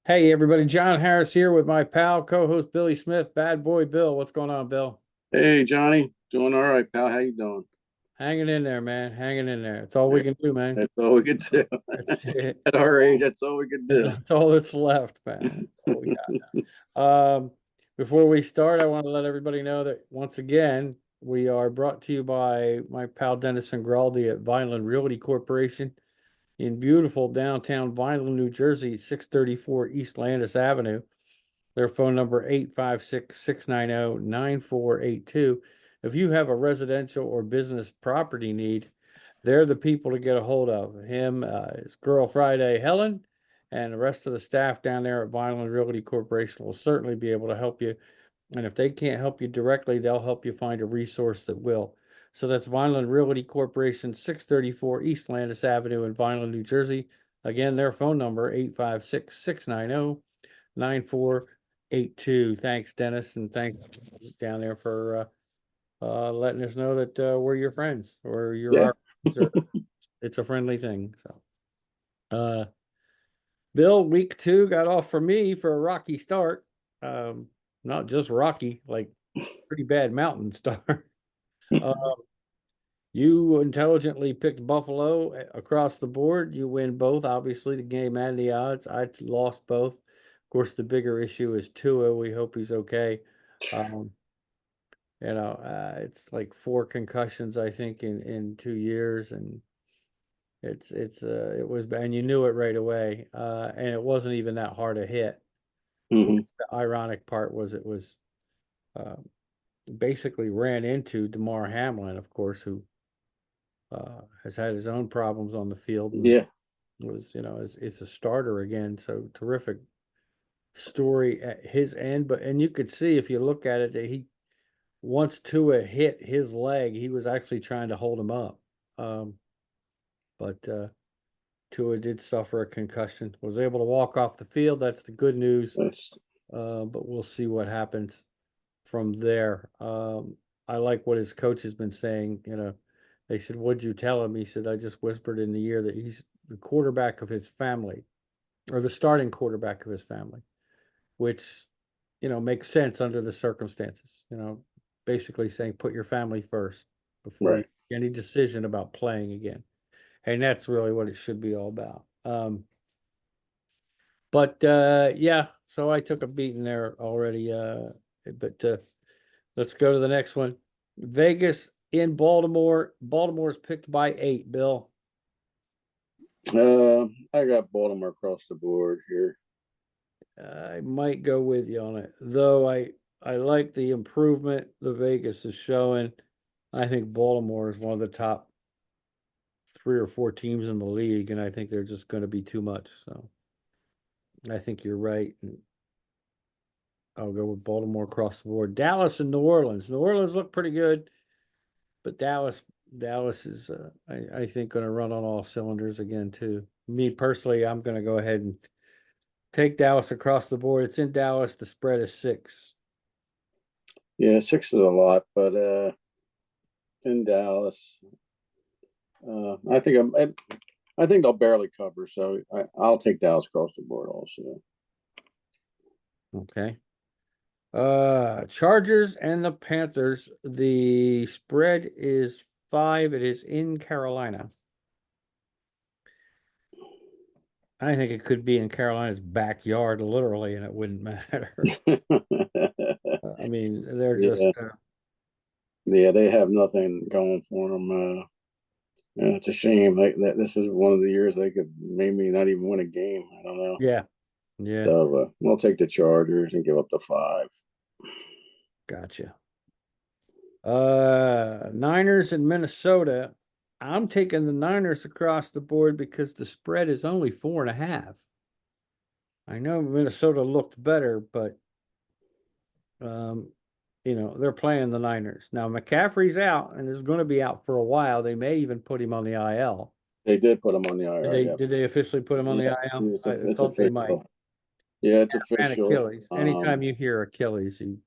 Hey everybody, John Harris here with my pal, co-host Billy Smith, Bad Boy Bill. What's going on, Bill? Hey Johnny, doing all right, pal. How you doing? Hanging in there, man. Hanging in there. It's all we Hey, can do, man. that's all we can do. That's it. At our age, that's all we can do. That's all that's left, man. That's all we got. Before we start, I want to let everybody know that once again, we are brought to you by my pal Dennis Ingraldi at Vineland Realty Corporation in beautiful downtown Vineland, New Jersey, 634 East Landis Avenue. Their phone number 856-690-9482. If you have a residential or business property need, they're the people to get a hold of. Him, his girl Friday, Helen, and the rest of the staff down there at Vineland Realty Corporation will certainly be able to help you. And if they can't help you directly, they'll help you find a resource that will. So that's Vineland Realty Corporation, 634 East Landis Avenue in Vineland, New Jersey. Again, their phone number, 856-690-9482. Thanks, Dennis, and thanks down there for letting us know that we're your friends or you're Yeah. our friends, or it's a friendly thing. So, uh, Bill, week two got off for me for a rocky start. Not just rocky, like pretty bad mountain start. Uh, you intelligently picked Buffalo across the board. You win both, obviously, the game and the odds. I lost both. Of course, the bigger issue is Tua. We hope he's okay. Um, it's like four concussions, I think, in 2 years, and it was, and you knew it right away. And it wasn't even that hard a hit. Of hmm course, the ironic part was it was uh, basically ran into Damar Hamlin, of course, who has had his own problems on the field and Yeah. was, is a starter again. So terrific story at his end. But and you could see if you look at it that he once Tua hit his leg, he was actually trying to hold him up. Um, but Tua did suffer a concussion, was able to walk off the field. That's the good news. That's, But we'll see what happens from there. I like what his coach has been saying. They said, "What'd you tell him?" He said, "I just whispered in the ear that he's the quarterback of his family, or the starting quarterback of his family," which makes sense under the circumstances. Basically saying put your family first before you right. any decision about playing again, and that's really what it should be all about. But yeah, so I took a beating there already. But let's go to the next one. Vegas in Baltimore. Baltimore's picked by 8, Bill. I got Baltimore across the board here. I might go with you on it, though I like the improvement the Vegas is showing. I think Baltimore is one of the top 3 or 4 teams in the league, and I think they're just going to be too much. So I think you're right. And I'll go with Baltimore across the board. Dallas and New Orleans. New Orleans look pretty good, but Dallas is I think going to run on all cylinders again too. Me personally, I'm going to go ahead and take Dallas across the board. It's in Dallas. The spread is 6. Yeah, six is a lot, but in Dallas, I think they'll barely cover. So I'll take Dallas across the board also. Okay. Chargers and the Panthers. The spread is 5. It is in Carolina. I think it could be in Carolina's backyard, literally, and it wouldn't matter. I mean, they're just Yeah, yeah, they have nothing going for them. Yeah, it's a shame. Like that, this is one of the years they could maybe not even win a game. I don't know. yeah, yeah, So we'll take the Chargers and give up the 5. gotcha. Niners and Minnesota. I'm taking the Niners across the board because the spread is only 4.5. I know Minnesota looked better, but um, they're playing the Niners. Now McCaffrey's out and is going to be out for a while. They may even put him on the IL. They did put them on the Did IR. they Yep. did they officially put him on the Yeah, IL? I it's thought they might. official. Yeah, it's And official. Achilles. Anytime you hear Achilles, you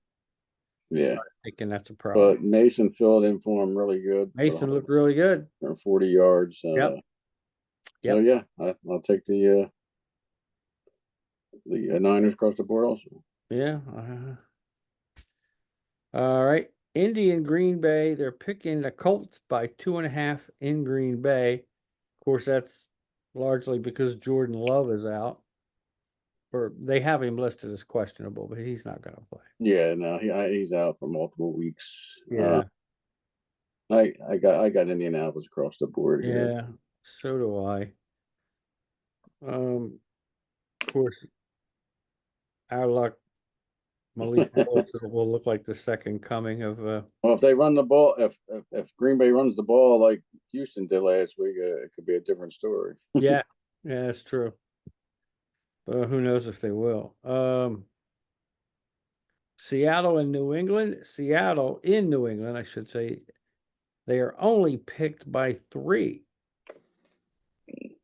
Yeah, start thinking that's a problem. but Mason filled in for him really good with Mason looked really good. 140 yards. Yep. So Yep. yeah, I'll take the Niners across the board also. Yeah. All right. Indy and Green Bay, they're picking the Colts by 2.5 in Green Bay. Of course, that's largely because Jordan Love is out. Or they have him listed as questionable, but he's not going to play. Yeah, no, he's out for multiple weeks. Yeah. I got Indianapolis across the board here. Yeah. So do I. Of course, our luck, Malik Willis will look like the second coming of Well, if they run the ball, if Green Bay runs the ball like Houston did last week, it could be a different story. yeah, that's true. But who knows if they will. Seattle and New England. Seattle in New England, I should say. They are only picked by 3.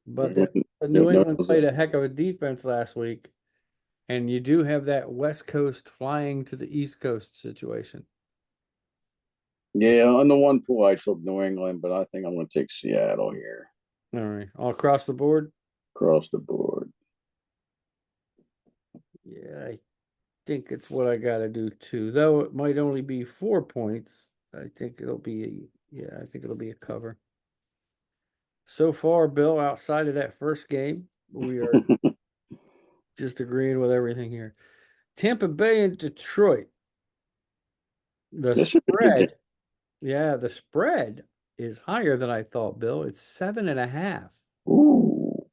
But the New England played a heck of a defense last week. And you do have that West Coast flying to the East Coast situation. Yeah, on the one pool, I took New England, but I think I'm going to take Seattle here. All right. All across the board? Across the board. Yeah, I think it's what I got to do too. Though it might only be 4 points. I think it'll be a cover. So far, Bill, outside of that first game, we are just agreeing with everything here. Tampa Bay and Detroit. The spread is higher than I thought, Bill. It's 7.5. Ooh.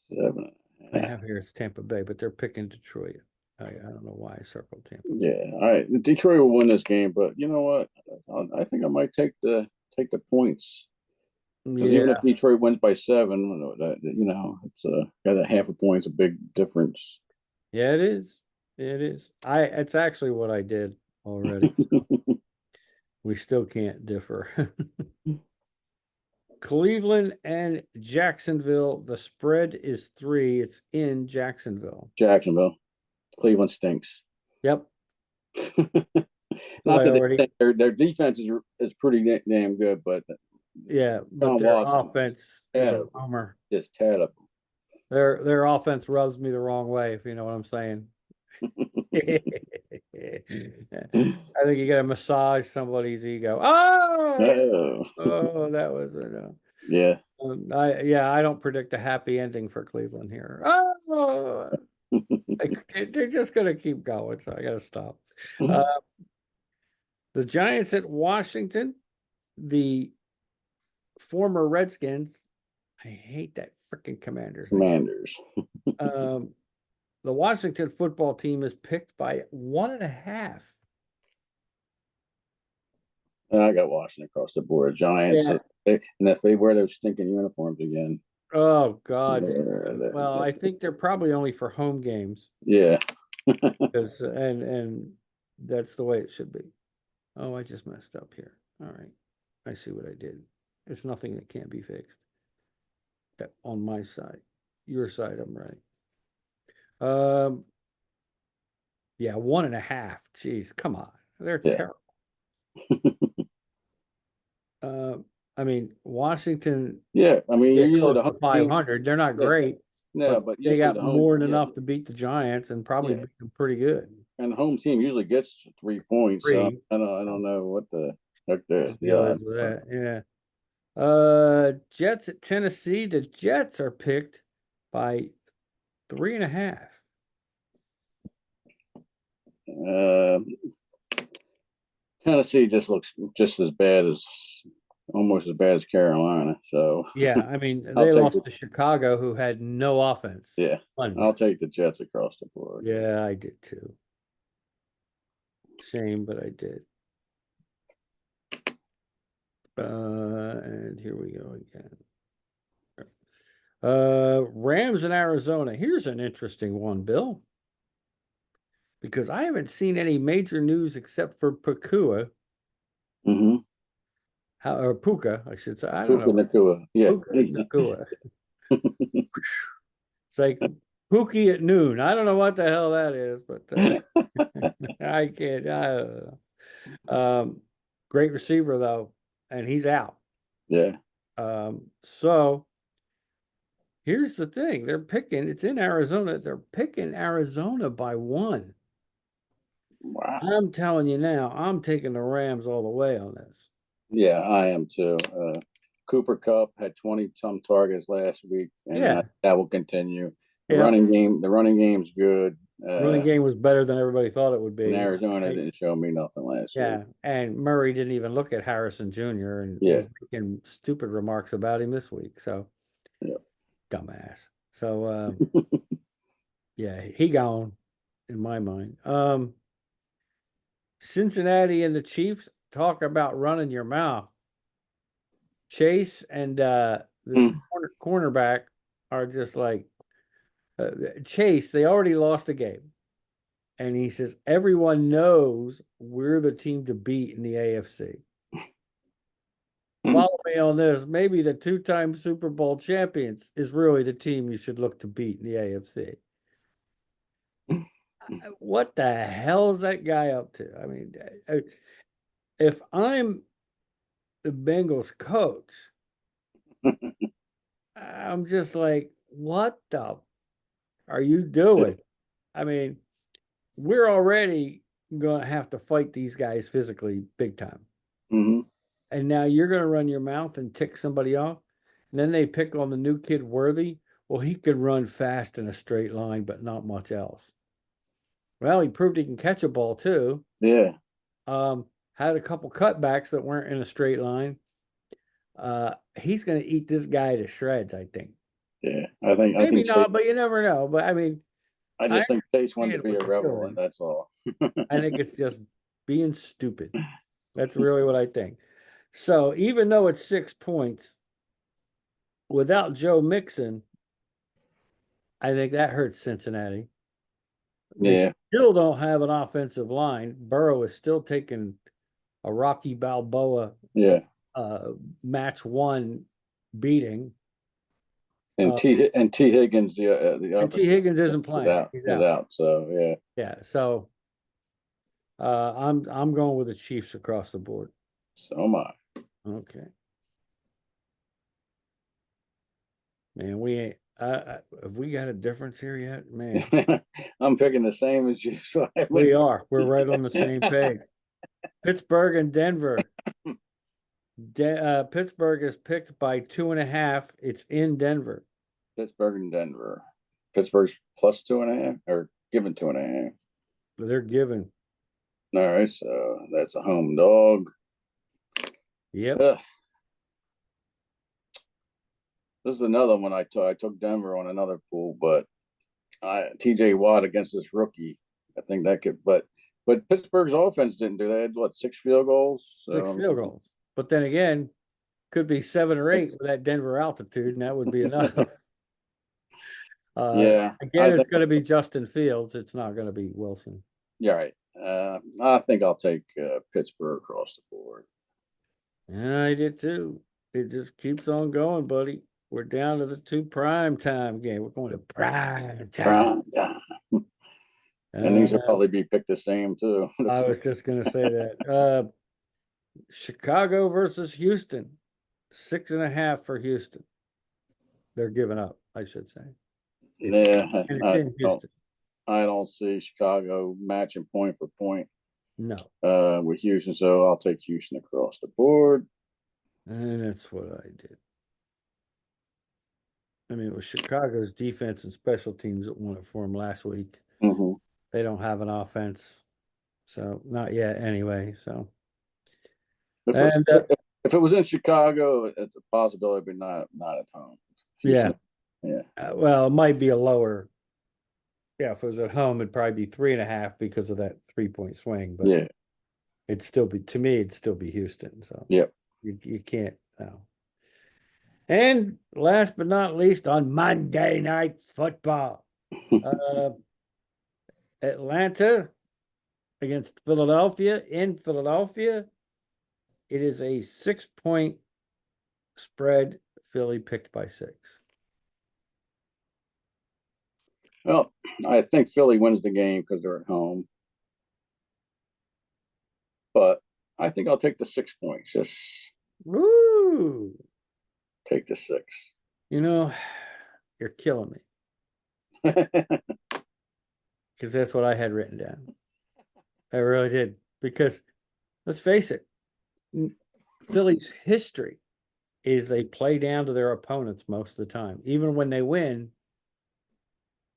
7. I have here it's Tampa Bay, but they're picking Detroit. I don't know why I circled Tampa. Yeah, all right. Detroit will win this game, but you know what? I think I might take the points. Because even if Detroit wins by 7, it's got a half a point's a big difference. Yeah, it is. It is. It's actually what I did already. So we still can't differ. Cleveland and Jacksonville. The spread is 3. It's in Jacksonville. Cleveland stinks. Yep. Not that their defense is pretty damn good, but yeah, but their offense is a bummer. It's terrible. Their offense rubs me the wrong way, if you know what I'm saying. I think you got to massage somebody's ego. Oh, that was yeah. I don't predict a happy ending for Cleveland here. Oh, they're just going to keep going, so I got to stop. The Giants at Washington, the former Redskins. I hate that freaking Commanders. The Washington football team is picked by 1.5. I got Washington across the board. Giants, and if they wear those stinking uniforms again. Oh God! Well, I think they're probably only for home games. Yeah, because and that's the way it should be. Oh, I just messed up here. All right, I see what I did. It's nothing that can't be fixed. On my side, your side, I'm right. Yeah, 1.5. Jeez, come on, they're terrible. I mean, Washington. Yeah, I mean, you're close to 500. They're not great. No, but they got more than enough to beat the Giants and probably beat them pretty good. And the home team usually gets 3 points. So I don't know what the heck yeah. Jets at Tennessee. The Jets are picked by 3.5. Tennessee just looks just as bad as almost as bad as Carolina. So yeah, I mean they lost to Chicago, who had no offense. Yeah, I'll take the Jets across the board. Yeah, I did too. Shame, but I did. And here we go again. Rams in Arizona. Here's an interesting one, Bill. Because I haven't seen any major news except for Puka. Or Puka, I should say. I don't know. Nakua. Yeah. Nakua. It's like Pookie at noon. I don't know what the hell that is, but I can't. I don't know. Great receiver though, and he's out. Yeah. So here's the thing. They're picking, it's in Arizona. They're picking Arizona by 1. Wow. I'm telling you now, I'm taking the Rams all the way on this. Yeah, I am too. Cooper Kupp had 20 some targets last week, and Yeah. that will continue. The Yeah. running game's good. Running game was better than everybody thought it would be. And Arizona didn't show me nothing last week. Yeah, and Murray didn't even look at Harrison Jr. and Yeah. was making stupid remarks about him this week. So, yeah. Dumbass. So, yeah, he gone in my mind. Cincinnati and the Chiefs, talk about running your mouth. Chase and this cornerback are just like Chase. They already lost a game, and he says everyone knows we're the team to beat in the AFC. Follow me on this. Maybe the 2-time Super Bowl champions is really the team you should look to beat in the AFC. What the hell is that guy up to? I mean, if I'm the Bengals coach, I'm just like, what the are you doing? I mean, we're already going to have to fight these guys physically big time. Mm-hmm. And now you're going to run your mouth and tick somebody off. And then they pick on the new kid, Worthy. Well, he can run fast in a straight line, but not much else. Well, he proved he can catch a ball too. Yeah. Had a couple cutbacks that weren't in a straight line. He's going to eat this guy to shreds, I think. Yeah, I think Maybe not, Chase, but you never know. But I mean, I just think Chase wanted to be a understand what they're rebel, doing. and that's all. I think it's just being stupid. That's really what I think. So even though it's 6 points, without Joe Mixon, I think that hurts Cincinnati. They Yeah. still don't have an offensive line. Burrow is still taking a Rocky Balboa Yeah. match 1 beating. And T Higgins, the And T Higgins isn't playing. He's out. So yeah. Yeah. So I'm going with the Chiefs across the board. So am I. Okay. Man, we ain't. Have we got a difference here yet, man? I'm picking the same as you. So we are. We're right on the same page. Pittsburgh and Denver. Pittsburgh is picked by 2.5. It's in Denver. Pittsburgh and Denver. Pittsburgh's plus 2.5 or given 2.5. They're given. All right, so that's a home dog. Yep. This is another one I took. I took Denver on another pool, but TJ Watt against this rookie. I think that could, but Pittsburgh's offense didn't do that. They had, what, 6 field goals? 6 field goals. But then again, could be 7 or 8 with that Denver altitude, and that would be enough. Yeah. Again, it's going to be Justin Fields. It's not going to be Wilson. Yeah, right. I think I'll take Pittsburgh across the board. Yeah, I did too. It just keeps on going, buddy. We're down to the 2 prime time game. We're going to prime time. And these will probably be picked the same too. I was just going to say that. Chicago versus Houston. 6.5 for Houston. They're giving up, I should say. It's in Houston. I don't see Chicago matching point for point. No. With Houston, so I'll take Houston across the board. And that's what I did. I mean, it was Chicago's defense and special teams that won it for them last week. Mm-hmm. They don't have an offense, so not yet anyway. So, if it was in Chicago, it's a possibility, but not at home. Houston, yeah. Well, it might be a lower. Yeah, if it was at home, it'd probably be 3.5 because of that 3-point swing. But yeah, it'd still be, to me, it'd still be Houston. So yep, you can't. No. And last but not least, on Monday Night Football, Atlanta against Philadelphia in Philadelphia. It is a 6-point spread. Philly picked by 6. Well, I think Philly wins the game because they're at home. But I think I'll take the 6 points. Woo! Take the 6. You know, you're killing me. Because that's what I had written down. I really did. Because let's face it, Philly's history is they play down to their opponents most of the time. Even when they win,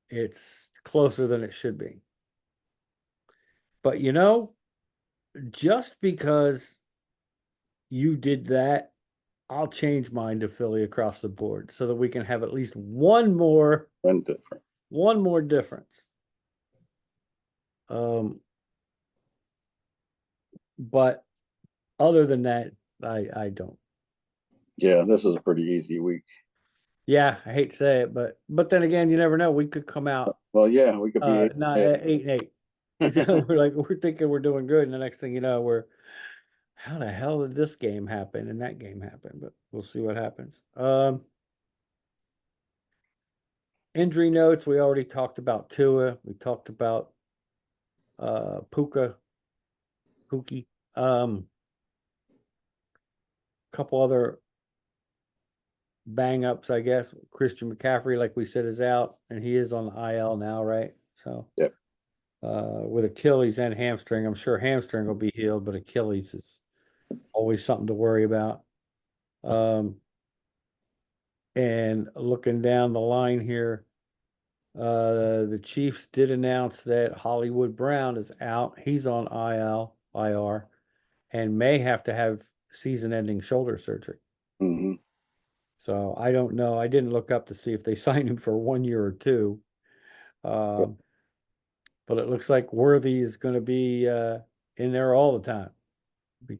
it's closer than it should be. But just because you did that, I'll change mine to Philly across the board so that we can have at least one more difference. But other than that, I don't. Yeah, this was a pretty easy week. Yeah, I hate to say it, but then again, you never know. We could come out. Well, yeah, we could be not 8-8. We're thinking we're doing good, and the next thing you know, we're how the hell did this game happen and that game happen? But we'll see what happens. Injury notes. We already talked about Tua. We talked about Pookie. Couple other bang ups, I guess. Christian McCaffrey, like we said, is out, and he is on the IL now, right? So, yep. With Achilles and hamstring, I'm sure hamstring will be healed, but Achilles is always something to worry about. And looking down the line here, the Chiefs did announce that Hollywood Brown is out. He's on IR, and may have to have season-ending shoulder surgery. Mm-hmm. So I don't know. I didn't look up to see if they signed him for 1 year or 2. But it looks like Worthy is going to be in there all the time.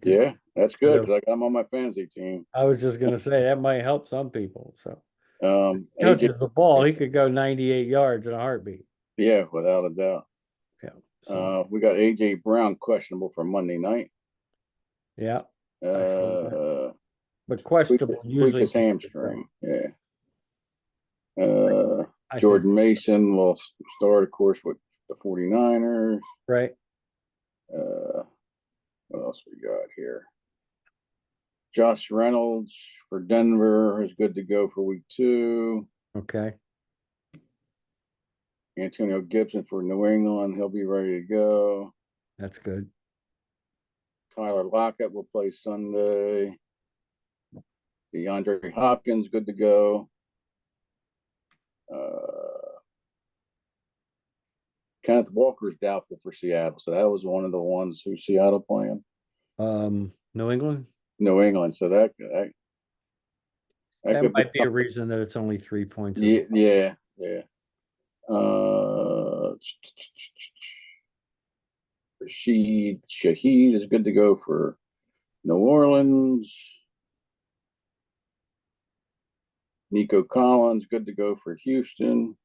Yeah, that's good because I got him on my fantasy team. I was just going to say that might help some people. So AJ, touches the ball, he could go 98 yards in a heartbeat. Yeah, without a doubt. Yeah. So. We got AJ Brown questionable for Monday night. Yeah. But questionable usually his hamstring. Yeah. Jordan Mason will start, of course, with the 49ers. Right. What else we got here? Josh Reynolds for Denver is good to go for week 2. Okay. Antonio Gibson for New England. He'll be ready to go. That's good. Tyler Lockett will play Sunday. DeAndre Hopkins, good to go. Kenneth Walker's doubtful for Seattle, so that was one of the ones who Seattle playing. New England. New England, so that might be a reason that it's only 3 points. Yeah. Rashid Shaheed is good to go for New Orleans. Nico Collins, good to go for Houston.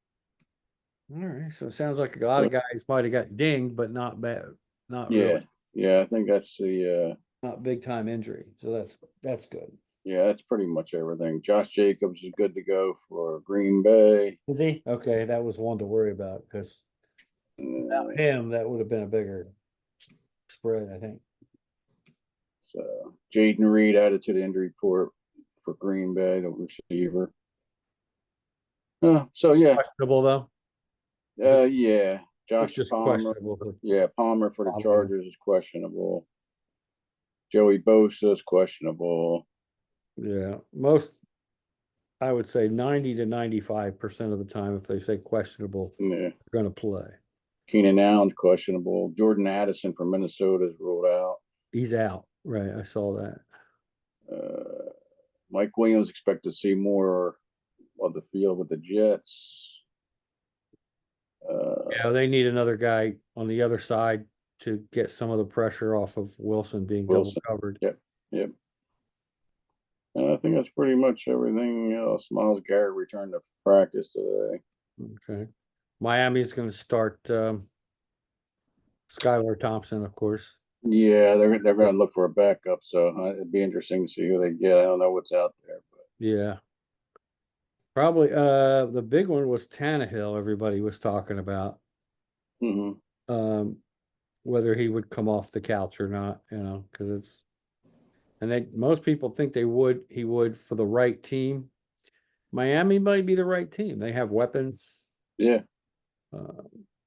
All right, so it sounds like a lot of guys might have got dinged, but not bad, not really. Yeah, I think that's the not big time injury, so that's good. Yeah, that's pretty much everything. Josh Jacobs is good to go for Green Bay. Is he? Okay, that was one to worry about because without him, that would have been a bigger spread, I think. So Jaden Reed added to the injury report for Green Bay, the receiver. So yeah, questionable though. Yeah, Josh Palmer. Yeah, Palmer for the Chargers is questionable. Joey Bosa is questionable. Yeah, I would say 90 to 95% of the time, if they say questionable, they're going to play. Keenan Allen's questionable. Jordan Addison from Minnesota is ruled out. He's out. Right, I saw that. Mike Williams expect to see more of the field with the Jets. Yeah, they need another guy on the other side to get some of the pressure off of Wilson being double covered. Yep. I think that's pretty much everything else. Myles Garrett returned to practice today. Okay. Miami's going to start Skylar Thompson, of course. Yeah, they're going to look for a backup, so it'd be interesting to see who they get. I don't know what's out there, but yeah. Probably the big one was Tannehill. Everybody was talking about whether he would come off the couch or not, because most people think he would for the right team. Miami might be the right team. They have weapons. Yeah,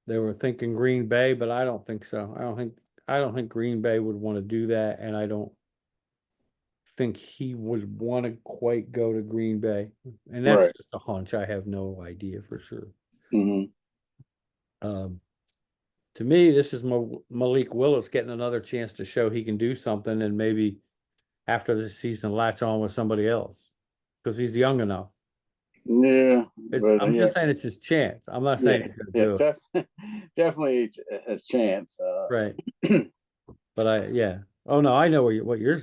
They were thinking Green Bay, but I don't think so. I don't think Green Bay would want to do that, and I don't think he would want to quite go to Green Bay. And that's right. just a hunch. I have no idea for sure. Hmm. Um, to me, this is Malik Willis getting another chance to show he can do something, and maybe after this season latch on with somebody else because he's young enough. Yeah, but I'm yeah, just saying it's his chance. I'm not saying yeah, he's going to yeah, do it. definitely has chance. Right. But yeah. Oh no, I know what you're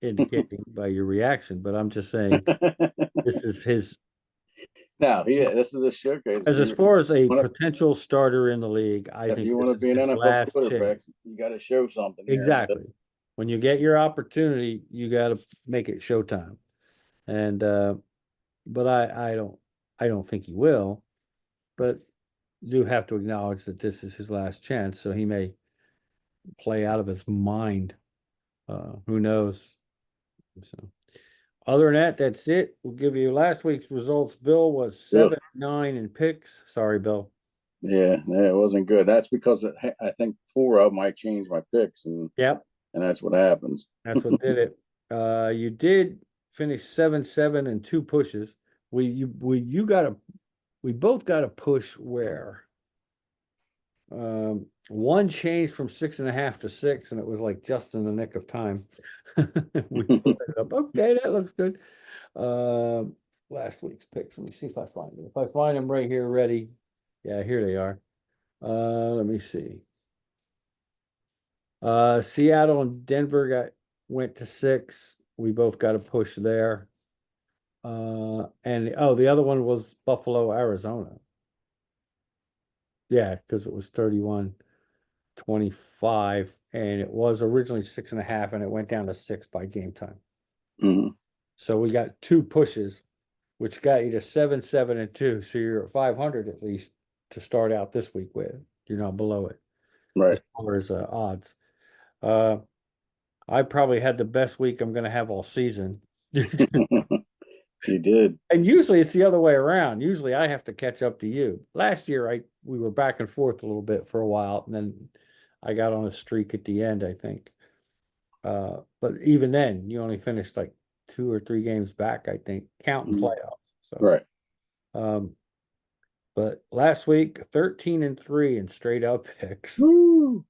indicating by your reaction, but I'm just saying this is his Now, yeah, this is a showcase. as far as a Wanna- potential starter in the league, I if think you want this to is be an his NFL last quarterback, chance. you got to show something here. Exactly. When you get your opportunity, you got to make it showtime. And but I don't think he will, but do have to acknowledge that this is his last chance, so he may play out of his mind. Who knows? So other than that, that's it. We'll give you last week's results. Bill was Ugh. 7-9 in picks. Sorry, Bill. Yeah, yeah, it wasn't good. That's because I think four of them I changed my picks, and Yep, that's what happens. that's what did it. You did finish 7-7 and two pushes. We both got a push where one changed from 6.5 to 6, and it was like just in the nick of time. We put it up. Okay, that looks good. Last week's picks. Let me see if I find them. If I find them right here, ready. Yeah, here they are. Let me see. Seattle and Denver went to 6. We both got a push there. And the other one was Buffalo, Arizona. Yeah, because it was 31-25, and it was originally 6.5, and it went down to 6 by game time. Hmm. So we got two pushes, which got you to 7-7 and 2. So you're at 500 at least to start out this week with. You're not below it as Right. far as odds. I probably had the best week I'm going to have all season. You did. And usually it's the other way around. Usually I have to catch up to you. Last year we were back and forth a little bit for a while, and then I got on a streak at the end, I think. But even then, you only finished like 2 or 3 games back, I think, counting playoffs. So Right. But last week, 13-3 in straight up picks. Woo.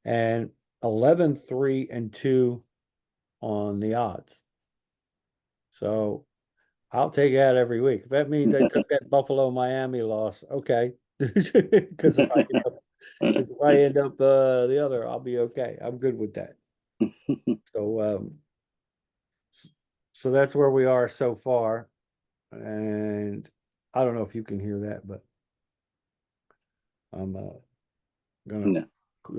And 11-3 and 2 on the odds. So I'll take that every week. If that means I took that Buffalo Miami loss, okay. Because if I end up the other, I'll be okay. I'm good with that. So that's where we are so far. And I don't know if you can hear that, but I'm gonna No.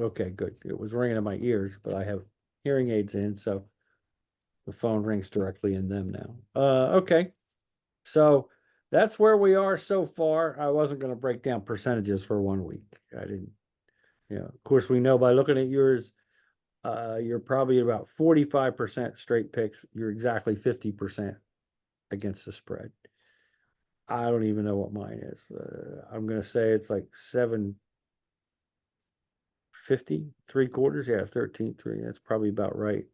okay, good. It was ringing in my ears, but I have hearing aids in, so the phone rings directly in them now. Okay. So that's where we are so far. I wasn't going to break down percentages for 1 week. I didn't. Yeah. Of course, we know by looking at yours, you're probably about 45% straight picks. You're exactly 50% against the spread. I don't even know what mine is. I'm going to say it's like 750, 3/4. Yeah, 13-3. That's probably about right.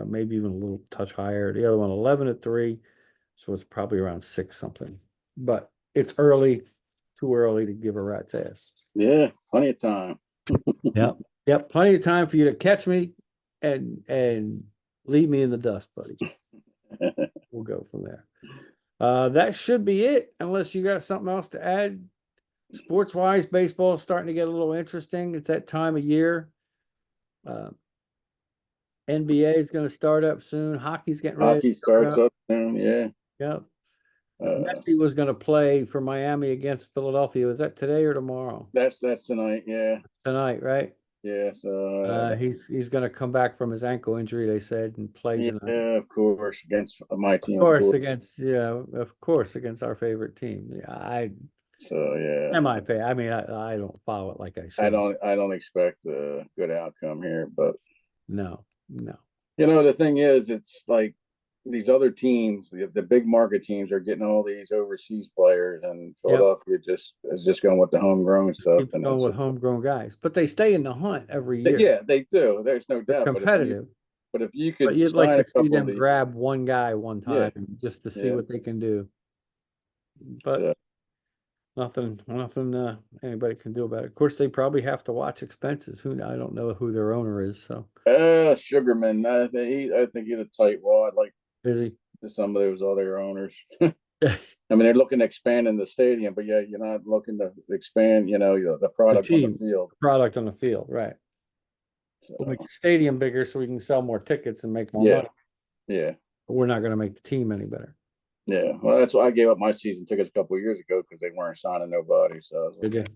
Maybe even a little touch higher. The other one, 11-3. So it's probably around 6 something. But it's early, too early to give a rat's ass. Yeah, plenty of time. Yep. Yep. Plenty of time for you to catch me and leave me in the dust, buddy. We'll go from there. That should be it, unless you got something else to add. Sports wise, baseball is starting to get a little interesting. It's that time of year. NBA is going to start up soon. Hockey's getting ready Hockey to start starts up. up soon. Yeah. Yep. Uh, Messi was going to play for Miami against Philadelphia. Was that today or tomorrow? that's tonight. Yeah. Tonight, right? Yeah. So He's going to come back from his ankle injury, they said, and play yeah, tonight. of course, against my Of team, of course, course. of course, against our favorite team. Yeah, So yeah, I mean, I don't follow it like I I should. don't expect a good outcome here, but No, no. you know the thing is, it's like these other teams, the big market teams, are getting all these overseas players, and Philadelphia just is just going with the homegrown stuff. Keep And going it's with homegrown guys, but they stay in the hunt every year. yeah, they do. There's no They're doubt. competitive. But if you But could you'd like sign to a see couple of them these, grab one guy one yeah, time just to see yeah. what they can do. But So, nothing anybody can do about it. Of course, they probably have to watch expenses. I don't know who their owner is. So Sugarman, I think he's a tight wad, like is he? some of those other owners. I mean, they're looking to expand in the stadium, but yeah, you're not looking to expand, the The product on the team, field. product on the field, right? We'll make So, the stadium bigger so we can sell more tickets and make more yeah, money. yeah, But we're not going to make the team any better. yeah. Well, that's why I gave up my season tickets a couple of years ago, because they weren't signing nobody. So I was like, Did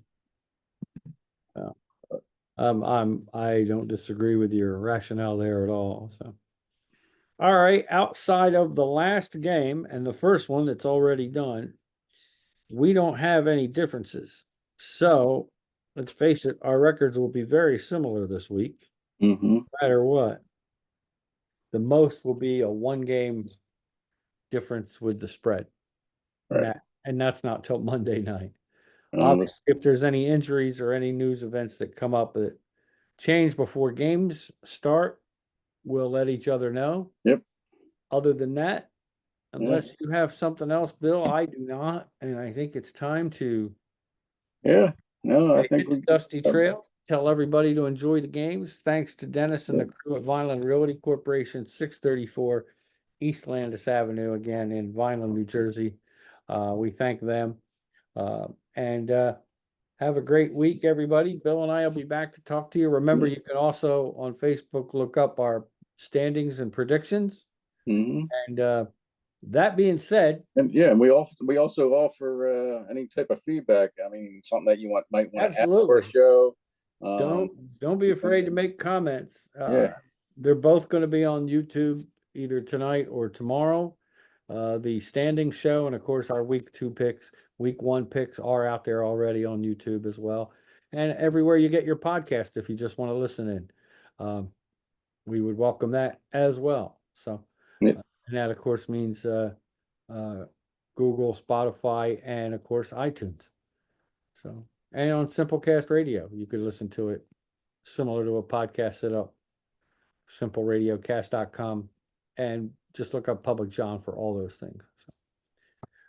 you? I don't disagree with your rationale there at all. So, all right, outside of the last game and the first one that's already done, we don't have any differences. So let's face it, our records will be very similar this week, mm-hmm. no matter what. The most will be a 1-game difference with the spread. Right. And that's not till Monday night. Um, Obviously, if there's any injuries or any news events that come up that change before games start, we'll let each other know. Yep. Other than that, Yeah. unless you have something else, Bill, I do not. And I think it's time to Yeah. No, I hit think the we Dusty Trail. Tell everybody to enjoy the games. Thanks to Dennis and the crew at Vineland Realty Corporation, 634 East Landis Avenue, again in Vineland, New Jersey. We thank them. And have a great week, everybody. Bill and I will be back to talk to you. Remember, you can also on Facebook look up our standings and predictions. Mhm. And that being said, And yeah, and we also offer any type of feedback. I mean, something that you might want to add to our absolutely, show. don't be afraid to make comments. Yeah. They're both going to be on YouTube either tonight or tomorrow. The standing show and of course our week 1 picks are out there already on YouTube as well, and everywhere you get your podcast if you just want to listen in. We would welcome that as well. So, Yeah. and that of course means Google, Spotify, and of course iTunes. So, and on Simplecast Radio, you could listen to it similar to a podcast set up, simpleradiocast.com, and just look up Public John for all those things. So,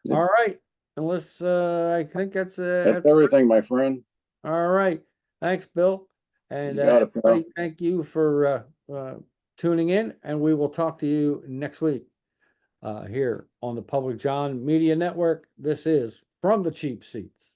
Yep. all right. Unless I think that's everything, my friend. All right. Thanks, Bill. And You got it, everybody, pal. thank you for tuning in, and we will talk to you next week here on the Public John Media Network. This is From the Cheap Seats.